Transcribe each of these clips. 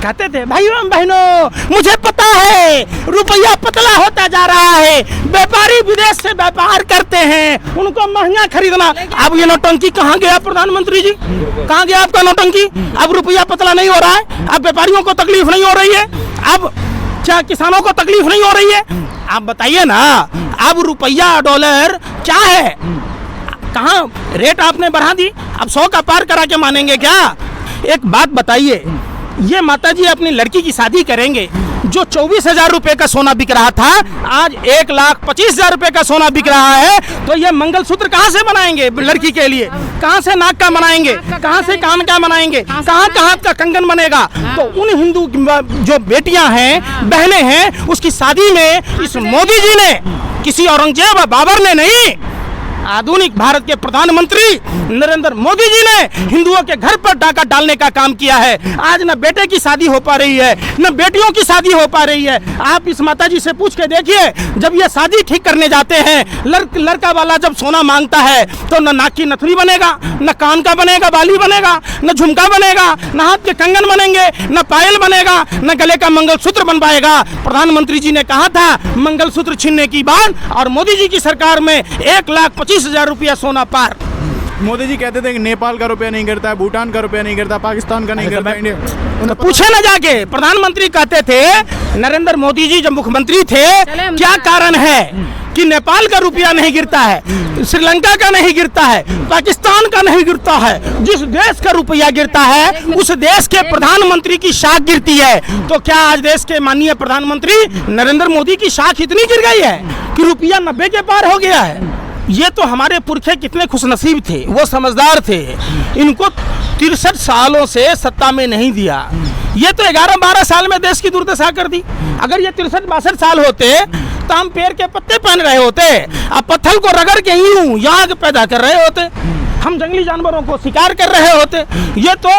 कहते थे भाइयों बहनों मुझे पता है रुपया पतला होता जा रहा है, व्यापारी विदेश से व्यापार करते हैं, उनको महंगा खरीदना। अब ये नौटंकी कहाँ गया प्रधानमंत्री जी, कहाँ गया आपका नौटंकी? अब रुपया पतला नहीं हो रहा है, अब व्यापारियों को तकलीफ नहीं हो रही है, अब क्या किसानों को तकलीफ नहीं हो रही है? आप बताइए ना, अब रुपया डॉलर क्या है, कहाँ रेट आपने बढ़ा दी, अब 100 का पार करा के मानेंगे क्या? एक बात बताइए, ये माताजी अपनी लड़की की शादी करेंगे, जो 24,000 रुपए का सोना बिक रहा था आज 1,25,000 रुपए का सोना बिक रहा है, तो ये मंगलसूत्र कहाँ से बनाएंगे लड़की के लिए? कहाँ से नाक का बनाएंगे, कहाँ से कान का बनाएंगे, कहाँ कहाँ का कंगन बनेगा? तो उन हिंदू जो बेटियां हैं, बहनें हैं, उसकी शादी में इस मोदी जी ने, किसी औरंगजेब बाबर ने नहीं, आधुनिक भारत के प्रधानमंत्री नरेंद्र मोदी जी ने हिंदुओं के घर पर डाका डालने का काम किया है। आज न बेटे की शादी हो पा रही है, न बेटियों की शादी हो पा रही है। आप इस माताजी से पूछ के देखिए, जब ये शादी ठीक करने जाते हैं, लड़का वाला जब सोना मांगता है तो न नाक की नथुनी बनेगा, न कान का बनेगा, बाली बनेगा, न झुमका बनेगा, न हाथ के कंगन बनेंगे, न पायल बनेगा, न गले का मंगलसूत्र बन पाएगा। प्रधानमंत्री जी ने कहा था मंगलसूत्र छीनने की बात, और मोदी जी की सरकार में 1,25,000 रुपया सोना पार। मोदी जी कहते थे कि नेपाल का रुपया नहीं गिरता है, भूटान का रुपया नहीं गिरता, पाकिस्तान का नहीं गिरता, इंडिया तो पूछे ना जाके। प्रधानमंत्री कहते थे नरेंद्र मोदी जी जब मुख्यमंत्री थे, क्या कारण है कि नेपाल का रुपया नहीं गिरता है, श्रीलंका का नहीं गिरता है, पाकिस्तान का नहीं गिरता है, जिस देश का रुपया गिरता है उस देश के प्रधानमंत्री की शाख गिरती है। तो क्या आज देश के माननीय प्रधानमंत्री नरेंद्र मोदी की शाख इतनी गिर गई है कि रुपया 90 के पार हो गया है? ये तो हमारे पुरखे कितने खुशनसीब थे, वो समझदार थे, इनको 63 सालों से सत्ता में नहीं दिया। ये तो 11-12 साल में देश की दुर्दशा कर दी। अगर ये 63-62 साल होते तो हम पेड़ के पत्ते पहन रहे होते, अब पत्थर को रगड़ के यूं याग पैदा कर रहे होते, हम जंगली जानवरों को शिकार कर रहे होते। ये तो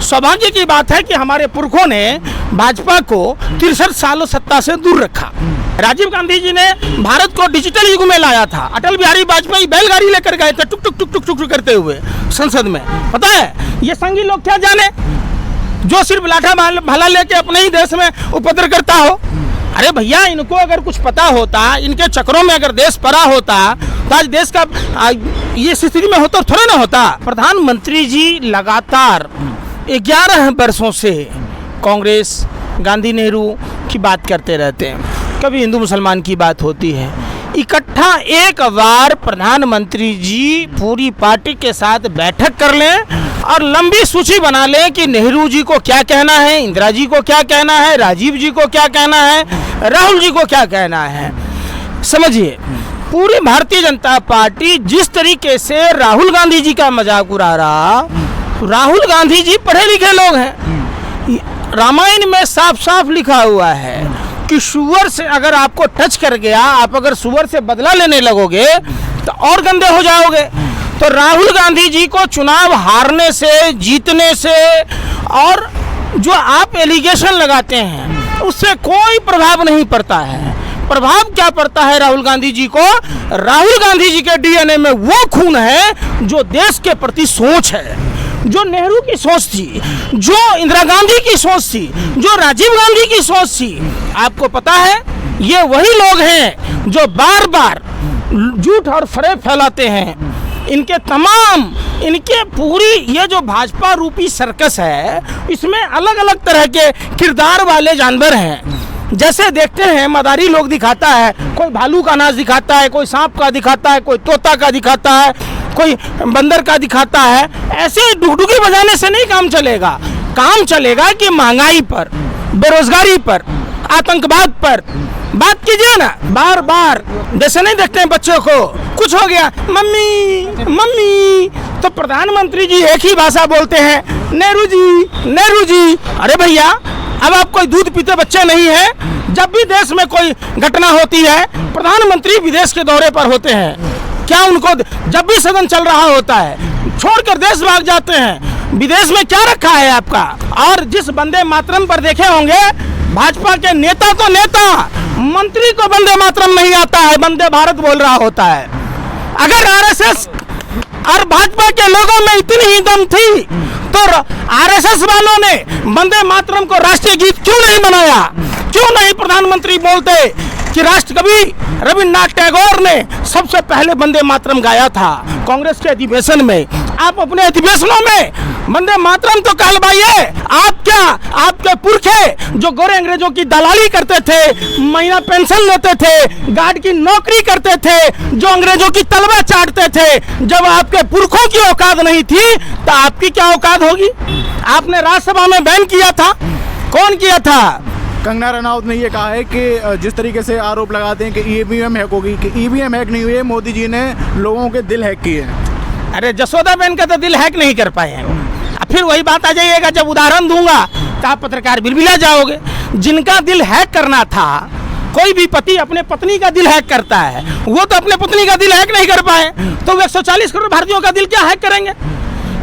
सौभाग्य की बात है कि हमारे पुरखों ने भाजपा को 63 सालों सत्ता से दूर रखा। राजीव गांधी जी ने भारत को डिजिटल युग में लाया था, अटल बिहारी वाजपेयी बैलगाड़ी लेकर गए थे, टुक टुक टुक टुक टुक करते हुए संसद में। पता है ये संगी लोग क्या जाने, जो सिर्फ लाठा भाला लेके अपने ही देश में उपद्रव करता हो। अरे भैया, इनको अगर कुछ पता होता, इनके चक्रों में अगर देश पड़ा होता तो आज देश का ये स्थिति में होता थोड़ा ना होता। प्रधानमंत्री जी लगातार 11 वर्षों से कांग्रेस, गांधी, नेहरू की बात करते रहते हैं, कभी हिंदू मुसलमान की बात होती है। इकट्ठा एक बार प्रधानमंत्री जी पूरी पार्टी के साथ बैठक कर लें और लंबी सूची बना लें कि नेहरू जी को क्या कहना है, इंदिरा जी को क्या कहना है, राजीव जी को क्या कहना है, राहुल जी को क्या कहना है। समझिए, पूरी भारतीय जनता पार्टी जिस तरीके से राहुल गांधी जी का मजाक उड़ा रहा, राहुल गांधी जी पढ़े लिखे लोग हैं, रामायण में साफ साफ लिखा हुआ है कि सुअर से अगर आपको टच कर गया, आप अगर सुअर से बदला लेने लगोगे तो और गंदे हो जाओगे। तो राहुल गांधी जी को चुनाव हारने से, जीतने से और जो आप एलिगेशन लगाते हैं उससे कोई प्रभाव नहीं पड़ता है। प्रभाव क्या पड़ता है राहुल गांधी जी को? राहुल गांधी जी के डीएनए में वो खून है जो देश के प्रति सोच है, जो नेहरू की सोच थी, जो इंदिरा गांधी की सोच थी, जो राजीव गांधी की सोच थी। आपको पता है ये वही लोग हैं जो बार बार झूठ और फरेब फैलाते हैं। इनके पूरी ये जो भाजपा रूपी सर्कस है, इसमें अलग अलग तरह के किरदार वाले जानवर हैं। जैसे देखते हैं मदारी लोग दिखाता है, कोई भालू का नाच दिखाता है, कोई सांप का दिखाता है, कोई तोता का दिखाता है, कोई बंदर का दिखाता है। ऐसे डुगडुगी बजाने से नहीं काम चलेगा। काम चलेगा कि महंगाई पर, बेरोजगारी पर, आतंकवाद पर बात कीजिए ना बार बार। जैसे नहीं देखते हैं बच्चों को कुछ हो गया, मम्मी मम्मी, तो प्रधानमंत्री जी एक ही भाषा बोलते हैं, नेहरू जी नेहरू जी। अरे भैया, अब आप कोई दूध पीते बच्चे नहीं हैं। जब भी देश में कोई घटना होती है, प्रधानमंत्री विदेश के दौरे पर होते हैं। क्या उनको जब भी सदन चल रहा होता है छोड़कर देश भाग जाते हैं? विदेश में क्या रखा है आपका? और जिस वंदे मातरम पर देखे होंगे, भाजपा के नेता तो नेता, मंत्री को वंदे मातरम नहीं आता है, वंदे भारत बोल रहा होता है। अगर आरएसएस और भाजपा के लोगों में इतनी ही दम थी तो आरएसएस वालों ने वंदे मातरम को राष्ट्रीय गीत क्यों नहीं बनाया? क्यों नहीं प्रधानमंत्री बोलते कि राष्ट्रकवि रविन्द्रनाथ टैगोर ने सबसे पहले वंदे मातरम गाया था कांग्रेस के अधिवेशन में? आप अपने अधिवेशनों में वंदे मातरम तो कहलवाइए। आप क्या, आपके पुरखे जो गोरे अंग्रेजों की दलाली करते थे, महीना पेंशन लेते थे, गार्ड की नौकरी करते थे, जो अंग्रेजों की तलवा चाटते थे, जब आपके पुरखों की औकात नहीं थी तो आपकी क्या औकात होगी? आपने राज्यसभा में बैन किया था, कौन किया था? कंगना रनौत ने ये कहा है कि जिस तरीके से आरोप लगाते हैं कि ईवीएम हैक होगी, कि ईवीएम हैक नहीं हुई है, मोदी जी ने लोगों के दिल हैक किए हैं। अरे जसोदा बहन का तो दिल हैक नहीं कर पाए हैं। अब फिर वही बात आ जाइएगा, जब उदाहरण दूंगा तो आप पत्रकार बिलबिला जाओगे। जिनका दिल हैक करना था, कोई भी पति अपने पत्नी का दिल हैक करता है, वो तो अपने पत्नी का दिल हैक नहीं कर पाए, तो 140 करोड़ भारतीयों का दिल क्या हैक करेंगे?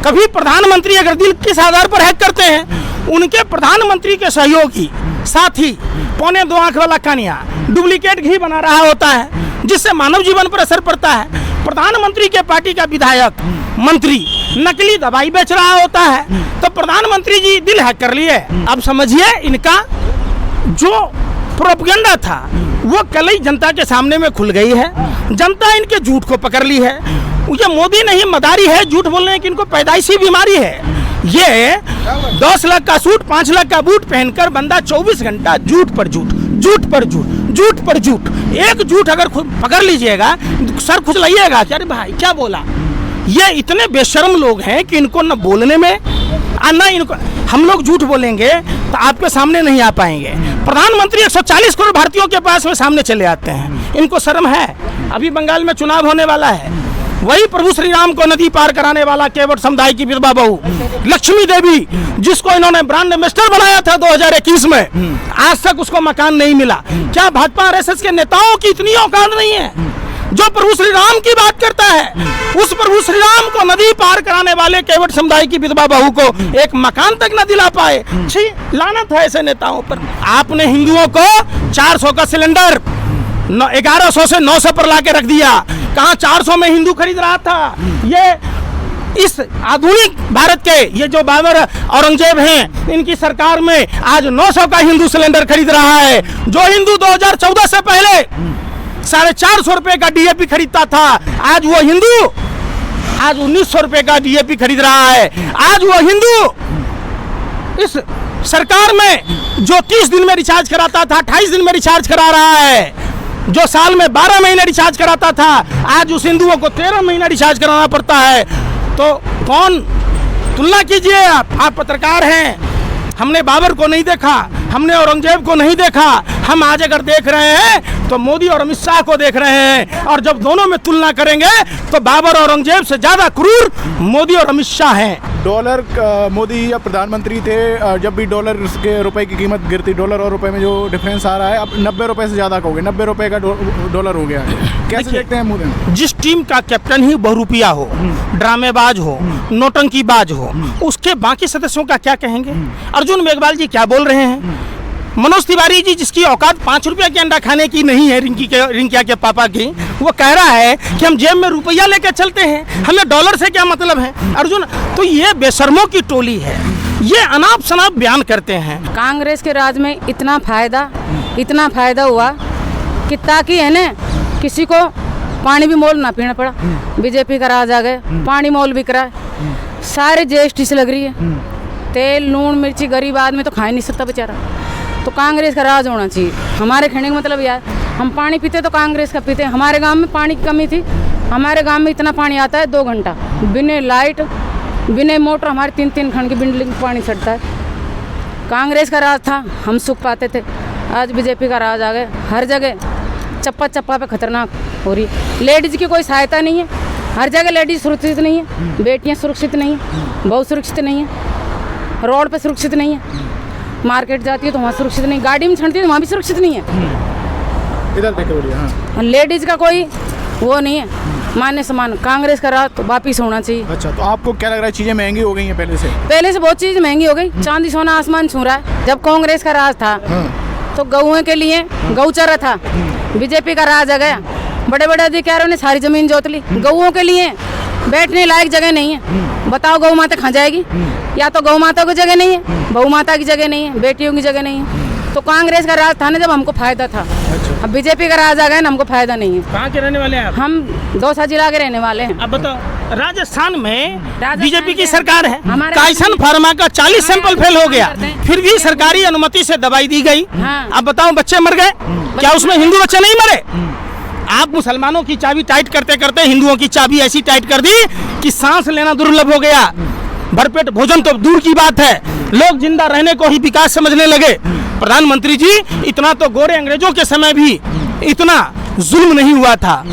कभी प्रधानमंत्री अगर दिल किस आधार पर हैक करते हैं? उनके प्रधानमंत्री के सहयोगी साथी पौने 2 आंख वाला कानिया डुप्लीकेट घी बना रहा होता है, जिससे मानव जीवन पर असर पड़ता है। प्रधानमंत्री के पार्टी का विधायक मंत्री नकली दवाई बेच रहा होता है, तो प्रधानमंत्री जी दिल हैक कर लिए। अब समझिए इनका जो प्रोपगेंडा था वो कल ही जनता के सामने में खुल गई है। जनता इनके झूठ को पकड़ ली है। ये मोदी नहीं मदारी है, झूठ बोलने की इनको पैदाइशी बीमारी है। ये 10 लाख का सूट 5 लाख का बूट पहनकर बंदा 24 घंटा झूठ पर झूठ, झूठ पर झूठ, झूठ पर झूठ। एक झूठ अगर पकड़ लीजिएगा सर खुजलाइएगा कि अरे भाई क्या बोला। ये इतने बेशर्म लोग हैं कि इनको न बोलने में ना इनको, हम लोग झूठ बोलेंगे तो आपके सामने नहीं आ पाएंगे। प्रधानमंत्री 140 करोड़ भारतीयों के पास में सामने चले आते हैं, इनको शर्म है? अभी बंगाल में चुनाव होने वाला है, वही प्रभु श्री राम को नदी पार कराने वाला केवट समुदाय की विधवा बहू लक्ष्मी देवी, जिसको इन्होंने ब्रांड एम्बेसडर बनाया था 2021 में, आज तक उसको मकान नहीं मिला। क्या भाजपा आरएसएस के नेताओं की इतनी औकात नहीं है? जो प्रभु श्री राम की बात करता है, उस प्रभु श्री राम को नदी पार कराने वाले केवट समुदाय की विधवा बहू को एक मकान तक न दिला पाए। छी, लानत है ऐसे नेताओं पर। आपने हिंदुओं को 400 का सिलेंडर 1100 से 900 पर लाके रख दिया। कहाँ 400 में हिंदू खरीद रहा था? ये इस आधुनिक भारत के ये जो बाबर औरंगजेब हैं, इनकी सरकार में आज 900 का हिंदू सिलेंडर खरीद रहा है। जो हिंदू 2014 से पहले 450 रुपए का डीएपी खरीदता था, आज वो हिंदू आज 1900 रुपए का डीएपी खरीद रहा है। आज वो हिंदू इस सरकार में जो 30 दिन में रिचार्ज कराता था 28 दिन में रिचार्ज करा रहा है। जो साल में 12 महीने रिचार्ज कराता था, आज उस हिंदुओं को 13 महीना रिचार्ज कराना पड़ता है। तो कौन तुलना कीजिए? आप पत्रकार हैं, हमने बाबर को नहीं देखा, हमने औरंगजेब को नहीं देखा। हम आज अगर देख रहे हैं तो मोदी और अमित शाह को देख रहे हैं, और जब दोनों में तुलना करेंगे तो बाबर और औरंगजेब से ज्यादा क्रूर मोदी और अमित शाह हैं। डॉलर मोदी या प्रधानमंत्री थे, जब भी डॉलर के रुपए की कीमत गिरती, डॉलर और रुपए में जो डिफरेंस आ रहा है, अब 90 रुपए से ज़्यादा कहोगे, 90 रुपए का डॉलर हो गया है। कैसे देखते हैं मोदी? जिस टीम का कैप्टन ही बहुरूपिया हो, ड्रामेबाज हो, नौटंकीबाज हो, उसके बाकी सदस्यों का क्या कहेंगे? अर्जुन मेघवाल जी क्या बोल रहे हैं? मनोज तिवारी जी, जिसकी औकात 5 रुपया के अंडा खाने की नहीं है, रिंकिया के पापा की, वो कह रहा है कि हम जेब में रुपया लेकर चलते हैं, हमें डॉलर से क्या मतलब है? अर्जुन, तो ये बेशर्मों की टोली है, ये अनाप शनाप बयान करते हैं। कांग्रेस के राज में इतना फायदा हुआ कि ताकि है ना किसी को पानी भी मोल ना पीना पड़ा। बीजेपी का राज आ गया, पानी मोल बिक रहा है, सारे जीएसटी से लग रही है। तेल लून मिर्ची गरीब आदमी तो खा ही नहीं सकता बेचारा। तो कांग्रेस का राज होना चाहिए। हमारे कहने का मतलब यार, हम पानी पीते तो कांग्रेस का पीते। हमारे गांव में पानी की कमी थी, हमारे गांव में इतना पानी आता है 2 घंटा बिना लाइट बिना मोटर, हमारे 3-3 खंड की बिल्डिंग पानी चढ़ता है। कांग्रेस का राज था, हम सुख पाते थे। आज बीजेपी का राज आ गया, हर जगह चप्पा पे खतरनाक हो रही है। लेडीज़ की कोई सहायता नहीं है, हर जगह लेडीज़ सुरक्षित नहीं है, बेटियाँ सुरक्षित नहीं है, बहू सुरक्षित नहीं है, रोड पे सुरक्षित नहीं है, मार्केट जाती है तो वहाँ सुरक्षित नहीं, गाड़ी में चढ़ती है तो वहाँ भी सुरक्षित नहीं है। इधर देखो, हाँ, लेडीज़ का कोई वो नहीं है, मान्य समान। कांग्रेस का राज तो वापिस होना चाहिए। अच्छा, तो आपको क्या लग रहा है, चीज़ें महंगी हो गई हैं पहले से बहुत चीज़ महंगी हो गई। चांदी सोना आसमान छू रहा है। जब कांग्रेस का राज था तो गऊँ के लिए गौचरा था, बीजेपी का राज आ गया, बड़े बड़े अधिकारियों ने सारी जमीन जोत ली। गऊँ के लिए बैठने लायक जगह नहीं है, बताओ गौ माता खा जाएगी? या तो गौ माता की जगह नहीं है, बहु माता की जगह नहीं है, बेटियों की जगह नहीं है। तो कांग्रेस का राज था ना जब हमको फायदा था। अब बीजेपी का राज आ गया ना, हमको फायदा नहीं है। कहाँ के रहने वाले हैं आप? हम दौसा जिला के रहने वाले हैं। अब बताओ, राजस्थान में राजस्थान बीजेपी की के- सरकार है, हमारे- काइसन फार्मा का 40 सैंपल फेल हो गया, फिर भी सरकारी अनुमति से दवाई दी गई। हाँ। अब बताओ, बच्चे मर गए, क्या उसमें हिंदू बच्चे नहीं मरे? आप मुसलमानों की चाबी टाइट करते करते हिंदुओं की चाबी ऐसी टाइट कर दी कि सांस लेना दुर्लभ हो गया। भरपेट भोजन तो दूर की बात है, लोग जिंदा रहने को ही विकास समझने लगे। प्रधानमंत्री जी, इतना तो गोरे अंग्रेजों के समय भी इतना जुल्म नहीं हुआ था।